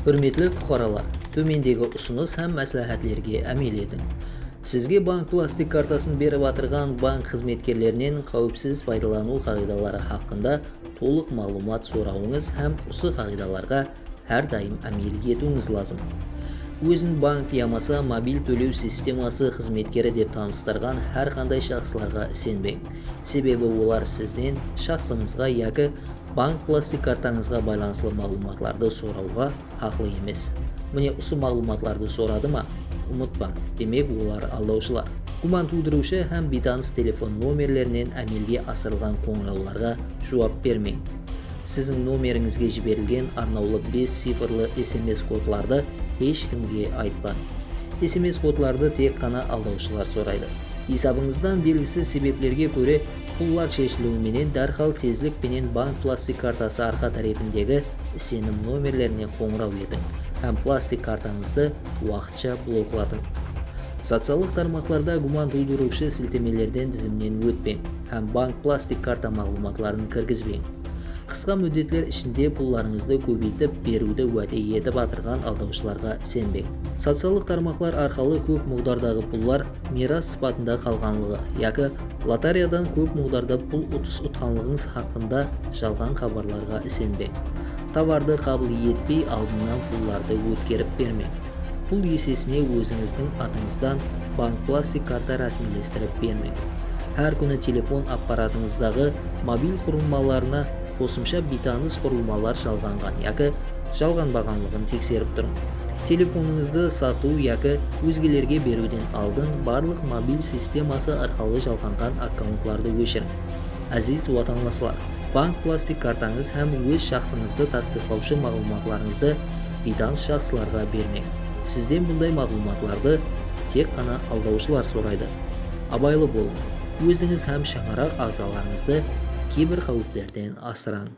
Hürmetli fuqarolar, tömendегі ұсыныс һәм мәслихәтләргә әмел етің. Sizге bank plastik картасын беріп атырған банк қызметкерлерінен қауіпсіз пайдалану қағидалары хақында толық мағлұмат сұрауыңыз һәм осы қағидаларға әрдайым әмел етуіңіз лазым. Өзін банк ямаса мобиль төлеу системасы қызметкері деп таныстырған әрқандай шақсыларға сенбең. Себебі олар сізден шақсыңызға яки банк пластик картаңызға байланыслы мағлұматларды сұрауға хақлы емес. Міне осы мағлұматларды сұрады ма? Ұмытпаң, демек олар алдаушылар. Гуман тудырушы һәм бейтаныс телефон номерлерінен әмелге асырылған қоңырауларға жауап бермең. Сіздің номеріңізге жіберілген арнаулы 5 цифрлы SMS кодларды ешкімге айтпаң. SMS кодларды тек қана алдаушылар сұрайды. Есабыңыздан белгісіз себеплерге көре пуллар шешілуіменен дәрхал тезлікпенен банк пластик картасы арқа тарапындегі сенім номерлеріне қоңырау етің һәм пластик картаңызды уақытша блокладың. Социалдық тармақтарда гуман тудырушы сілтемелерден тізімнен өтпең һәм банк пластик карта мағлұматларын кіргізбең. Қысқа мүддетлер ішінде пулларыңызды көбейтіп беруді уәде етіп атырған алдаушыларға сенбең. Социалдық тармақлар арқылы көп муғдардағы пуллар мирас сипатында қалғанлығы яки лотереядан көп муғдарда пул ұтқанлығыңыз хақында жалған хабарларға сенбең. Товарды қабыл етпей алдынан пулларды өткеріп бермең. Пул есесіне өзіңіздің атыңыздан банк пластик карта рәсімдестіріп бермең. Әр күні телефон аппаратыңыздағы мобиль құрылмаларына қосымша бейтаныс құрылмалар жалғанған яки жалғанбағанлығын тексеріп тұрың. Телефоныңызды сату яки өзгелерге беруден алдын барлық мобиль системасы арқылы жалғанған аккаунтларды өшірің. Әзиз ватандашлар, банк пластик картаңыз һәм өз шақсыңызды тасдиқлаушы мағлұматларыңызды бейтаныс шақсыларға бермең. Сізден бұндай мағлұматларды тек қана алдаушылар сұрайды. Абайлы болың. Өзіңіз һәм шаңырақ ағзаларыңызды кейбір қауіптерден асырың.